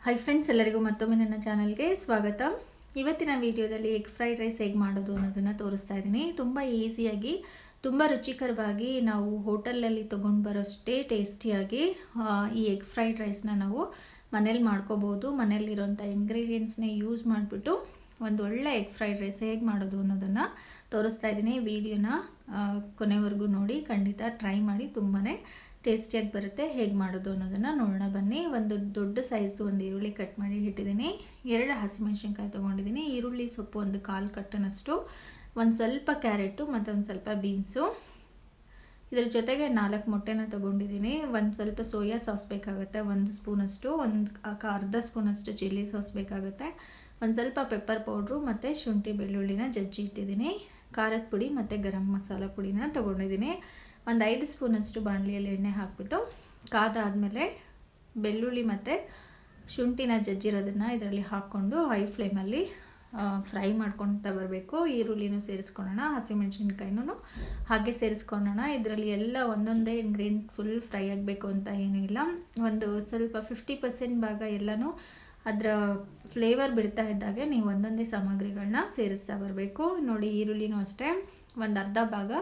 Hi friends, ಎಲ್ಲರಿಗೂ ಮತ್ತೊಮ್ಮೆ ನನ್ನ ಚಾನಲ್ಗೆ ಸ್ವಾಗತ. ಇವತ್ತಿನ ವಿಡಿಯೋದಲ್ಲಿ ಎಗ್ ಫ್ರೈಡ್ ರೈಸ್ ಹೇಗೆ ಮಾಡೋದು ಅನ್ನೋದನ್ನು ತೋರಿಸ್ತಾ ಇದ್ದೀನಿ. ತುಂಬ ಈಸಿಯಾಗಿ, ತುಂಬ ರುಚಿಕರವಾಗಿ ನಾವು ಹೋಟೆಲಲ್ಲಿ ತೊಗೊಂಡು ಬರೋಷ್ಟೇ ಟೇಸ್ಟಿಯಾಗಿ ಈ ಎಗ್ ಫ್ರೈಡ್ ರೈಸ್ನ ನಾವು ಮನೇಲಿ ಮಾಡ್ಕೋಬೋದು. ಮನೇಲಿರೋಂಥ ಇಂಗ್ರೀಡಿಯೆಂಟ್ಸ್ನೇ ಯೂಸ್ ಮಾಡಿಬಿಟ್ಟು ಒಂದು ಒಳ್ಳೆ ಎಗ್ ಫ್ರೈಡ್ ರೈಸ್ ಹೇಗೆ ಮಾಡೋದು ಅನ್ನೋದನ್ನು ತೋರಿಸ್ತಾ ಇದ್ದೀನಿ. ವಿಡಿಯೋನ ಕೊನೆವರೆಗೂ ನೋಡಿ, ಖಂಡಿತ ಟ್ರೈ ಮಾಡಿ, ತುಂಬಾ ಟೇಸ್ಟಿಯಾಗಿ ಬರುತ್ತೆ. ಹೇಗೆ ಮಾಡೋದು ಅನ್ನೋದನ್ನು ನೋಡೋಣ ಬನ್ನಿ. ಒಂದು ದೊಡ್ಡ ಸೈಜ್ದು ಒಂದು ಈರುಳ್ಳಿ ಕಟ್ ಮಾಡಿ ಇಟ್ಟಿದ್ದೀನಿ. 2 ಹಸಿಮೆಣಸಿನ್ಕಾಯಿ ತೊಗೊಂಡಿದ್ದೀನಿ. ಈರುಳ್ಳಿ ಸೊಪ್ಪು ಒಂದು 1/4 ಕಟ್ಟನಷ್ಟು, ಒಂದು ಸ್ವಲ್ಪ ಕ್ಯಾರೆಟು ಮತ್ತು ಒಂದು ಸ್ವಲ್ಪ ಬೀನ್ಸು. ಇದ್ರ ಜೊತೆಗೆ 4 ಮೊಟ್ಟೆನ ತೊಗೊಂಡಿದ್ದೀನಿ. ಒಂದು ಸ್ವಲ್ಪ ಸೋಯಾ ಸಾಸ್ ಬೇಕಾಗುತ್ತೆ, 1 ಸ್ಪೂನಷ್ಟು, ಒಂದು ಅರ್ಧ ಸ್ಪೂನಷ್ಟು ಚಿಲ್ಲಿ ಸಾಸ್ ಬೇಕಾಗುತ್ತೆ, ಒಂದು ಸ್ವಲ್ಪ ಪೆಪ್ಪರ್ ಪೌಡ್ರು ಮತ್ತು ಶುಂಠಿ ಬೆಳ್ಳುಳ್ಳಿನ ಜಜ್ಜಿ ಇಟ್ಟಿದ್ದೀನಿ. ಖಾರದ ಪುಡಿ ಮತ್ತು ಗರಂ ಮಸಾಲ ಪುಡಿನ ತೊಗೊಂಡಿದ್ದೀನಿ. ಒಂದು 5 ಸ್ಪೂನಷ್ಟು ಬಾಣಲಿಯಲ್ಲಿ ಎಣ್ಣೆ ಹಾಕಿಬಿಟ್ಟು ಕಾದಾದಮೇಲೆ ಬೆಳ್ಳುಳ್ಳಿ ಮತ್ತು ಶುಂಠಿನ ಜಜ್ಜಿರೋದನ್ನು ಇದರಲ್ಲಿ ಹಾಕ್ಕೊಂಡು ಹೈ ಫ್ಲೇಮಲ್ಲಿ ಫ್ರೈ ಮಾಡ್ಕೊಳ್ತಾ ಬರಬೇಕು. ಈರುಳ್ಳಿನೂ ಸೇರಿಸ್ಕೊಳ್ಳೋಣ, ಹಸಿಮೆಣಸಿನ್ಕಾಯಿನೂ ಹಾಗೆ ಸೇರಿಸ್ಕೊಳ್ಳೋಣ. ಇದರಲ್ಲಿ ಎಲ್ಲ ಒಂದೊಂದೇ ಇಂಗ್ರೀಡಿಯೆಂಟ್ ಫುಲ್ ಫ್ರೈ ಆಗಬೇಕು ಅಂತ ಏನೂ ಇಲ್ಲ. ಒಂದು ಸ್ವಲ್ಪ 50% ಭಾಗ ಎಲ್ಲನೂ ಅದರ ಫ್ಲೇವರ್ ಬಿಡ್ತಾ ಇದ್ದಾಗೆ ನೀವು ಒಂದೊಂದೇ ಸಾಮಗ್ರಿಗಳನ್ನ ಸೇರಿಸ್ತಾ ಬರಬೇಕು. ನೋಡಿ, ಈರುಳ್ಳಿನೂ ಅಷ್ಟೇ ಒಂದು ಅರ್ಧ ಭಾಗ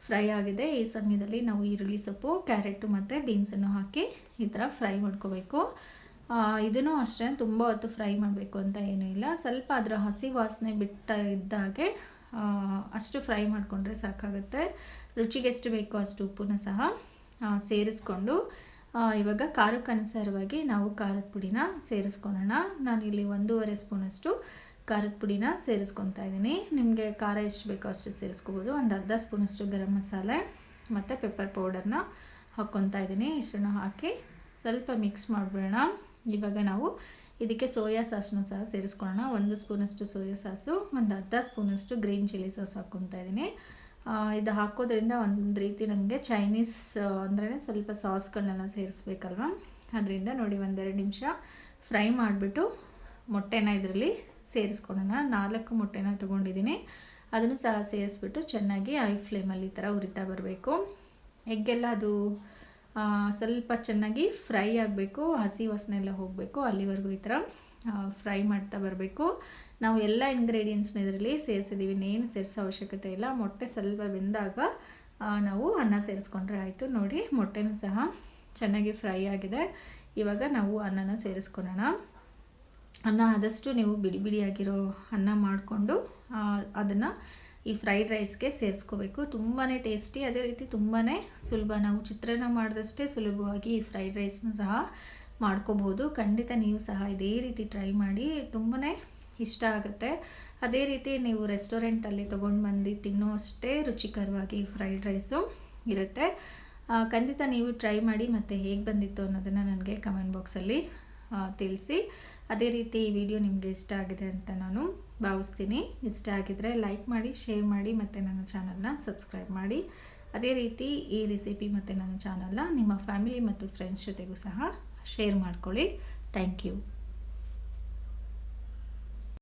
ಫ್ರೈ ಆಗಿದೆ. ಈ ಸಮಯದಲ್ಲಿ ನಾವು ಈರುಳ್ಳಿ ಸೊಪ್ಪು, ಕ್ಯಾರೆಟು ಮತ್ತು ಬೀನ್ಸನ್ನು ಹಾಕಿ ಈ ಥರ ಫ್ರೈ ಮಾಡ್ಕೋಬೇಕು. ಇದನ್ನು ಅಷ್ಟೇ ತುಂಬ ಹೊತ್ತು ಫ್ರೈ ಮಾಡಬೇಕು ಅಂತ ಏನೂ ಇಲ್ಲ. ಸ್ವಲ್ಪ ಅದರ ಹಸಿ ವಾಸನೆ ಬಿಟ್ಟ ಇದ್ದಾಗೆ ಅಷ್ಟು ಫ್ರೈ ಮಾಡಿಕೊಂಡ್ರೆ ಸಾಕಾಗುತ್ತೆ. ರುಚಿಗೆ ಎಷ್ಟು ಬೇಕೋ ಅಷ್ಟು ಉಪ್ಪನ್ನು ಸಹ ಸೇರಿಸ್ಕೊಂಡು ಇವಾಗ ಖಾರಕ್ಕೆ ಅನುಸಾರವಾಗಿ ನಾವು ಖಾರದ ಪುಡಿನ ಸೇರಿಸ್ಕೊಳ್ಳೋಣ. ನಾನಿಲ್ಲಿ 1.5 ಸ್ಪೂನಷ್ಟು ಖಾರದ ಪುಡಿನ ಸೇರಿಸ್ಕೊತಾ ಇದ್ದೀನಿ. ನಿಮಗೆ ಖಾರ ಎಷ್ಟು ಬೇಕೋ ಅಷ್ಟು ಸೇರಿಸ್ಕೋಬೋದು. ಒಂದು ಅರ್ಧ ಸ್ಪೂನಷ್ಟು ಗರಂ ಮಸಾಲೆ ಮತ್ತು ಪೆಪ್ಪರ್ ಪೌಡರ್ನ ಹಾಕ್ಕೊತಾ ಇದ್ದೀನಿ. ಇಷ್ಟನ್ನು ಹಾಕಿ ಸ್ವಲ್ಪ ಮಿಕ್ಸ್ ಮಾಡಿಬಿಡೋಣ. ಇವಾಗ ನಾವು ಇದಕ್ಕೆ ಸೋಯಾ ಸಾಸನ್ನು ಸಹ ಸೇರಿಸ್ಕೊಳ್ಳೋಣ. 1 ಸ್ಪೂನಷ್ಟು ಸೋಯಾ ಸಾಸು, ಒಂದು ಅರ್ಧ ಸ್ಪೂನಷ್ಟು ಗ್ರೀನ್ ಚಿಲ್ಲಿ ಸಾಸ್ ಹಾಕ್ಕೊತಾ ಇದ್ದೀನಿ. ಇದು ಹಾಕೋದ್ರಿಂದ ಒಂದು ರೀತಿ ನಮಗೆ ಚೈನೀಸ್ ಅಂದ್ರೆ ಸ್ವಲ್ಪ ಸಾಸ್ಗಳನ್ನೆಲ್ಲ ಸೇರಿಸ್ಬೇಕಲ್ವ, ಅದರಿಂದ ನೋಡಿ 1-2 ನಿಮಿಷ ಫ್ರೈ ಮಾಡಿಬಿಟ್ಟು ಮೊಟ್ಟೆನ ಇದರಲ್ಲಿ ಸೇರಿಸ್ಕೊಳ್ಳೋಣ. 4 ಮೊಟ್ಟೆನ ತೊಗೊಂಡಿದ್ದೀನಿ. ಅದನ್ನು ಸಹ ಸೇರಿಸ್ಬಿಟ್ಟು ಚೆನ್ನಾಗಿ ಹೈ ಫ್ಲೇಮಲ್ಲಿ ಈ ಥರ ಉರಿತಾ ಬರಬೇಕು. ಎಗ್ಗೆಲ್ಲ ಅದು ಸ್ವಲ್ಪ ಚೆನ್ನಾಗಿ ಫ್ರೈ ಆಗಬೇಕು, ಹಸಿ ವಾಸನೆ ಎಲ್ಲ ಹೋಗಬೇಕು, ಅಲ್ಲಿವರೆಗೂ ಈ ಥರ ಫ್ರೈ ಮಾಡ್ತಾ ಬರಬೇಕು. ನಾವು ಎಲ್ಲ ಇಂಗ್ರೀಡಿಯೆಂಟ್ಸ್ನ ಇದರಲ್ಲಿ ಸೇರಿಸಿದ್ದೀವಿ, ಇನ್ನೇನು ಸೇರಿಸೋ ಅವಶ್ಯಕತೆ ಇಲ್ಲ. ಮೊಟ್ಟೆ ಸ್ವಲ್ಪ ಬೆಂದಾಗ ನಾವು ಅನ್ನ ಸೇರಿಸ್ಕೊಂಡ್ರೆ ಆಯಿತು. ನೋಡಿ, ಮೊಟ್ಟೆನೂ ಸಹ ಚೆನ್ನಾಗಿ ಫ್ರೈ ಆಗಿದೆ. ಇವಾಗ ನಾವು ಅನ್ನನ ಸೇರಿಸ್ಕೊಳ್ಳೋಣ. ಅನ್ನ ಆದಷ್ಟು ನೀವು ಬಿಡಿ ಬಿಡಿಯಾಗಿರೋ ಅನ್ನ ಮಾಡಿಕೊಂಡು ಅದನ್ನು ಈ ಫ್ರೈಡ್ ರೈಸ್ಗೆ ಸೇರಿಸ್ಕೋಬೇಕು. ತುಂಬಾ ಟೇಸ್ಟಿ, ಅದೇ ರೀತಿ ತುಂಬಾ ಸುಲಭ. ನಾವು ಚಿತ್ರಾನ್ನ ಮಾಡಿದಷ್ಟೇ ಸುಲಭವಾಗಿ ಈ ಫ್ರೈಡ್ ರೈಸ್ನ ಸಹ ಮಾಡ್ಕೋಬೋದು. ಖಂಡಿತ ನೀವು ಸಹ ಇದೇ ರೀತಿ ಟ್ರೈ ಮಾಡಿ, ತುಂಬಾ ಇಷ್ಟ ಆಗುತ್ತೆ. ಅದೇ ರೀತಿ ನೀವು ರೆಸ್ಟೋರೆಂಟಲ್ಲಿ ತೊಗೊಂಡು ಬಂದು ತಿನ್ನೋ ಅಷ್ಟೇ ರುಚಿಕರವಾಗಿ ಈ ಫ್ರೈಡ್ ರೈಸು ಇರುತ್ತೆ. ಖಂಡಿತ ನೀವು ಟ್ರೈ ಮಾಡಿ ಮತ್ತು ಹೇಗೆ ಬಂದಿತ್ತು ಅನ್ನೋದನ್ನು ನನಗೆ ಕಮೆಂಟ್ ಬಾಕ್ಸಲ್ಲಿ ತಿಳಿಸಿ. ಅದೇ ರೀತಿ ಈ ವಿಡಿಯೋ ನಿಮಗೆ ಇಷ್ಟ ಆಗಿದೆ ಅಂತ ನಾನು ಭಾವಿಸ್ತೀನಿ. ಇಷ್ಟ ಆಗಿದರೆ ಲೈಕ್ ಮಾಡಿ, ಶೇರ್ ಮಾಡಿ ಮತ್ತು ನನ್ನ ಚಾನಲ್ನ ಸಬ್ಸ್ಕ್ರೈಬ್ ಮಾಡಿ. ಅದೇ ರೀತಿ ಈ ರೆಸಿಪಿ ಮತ್ತು ನನ್ನ ಚಾನಲ್ನ ನಿಮ್ಮ ಫ್ಯಾಮಿಲಿ ಮತ್ತು ಫ್ರೆಂಡ್ಸ್ ಜೊತೆಗೂ ಸಹ ಶೇರ್ ಮಾಡ್ಕೊಳ್ಳಿ. Thank you.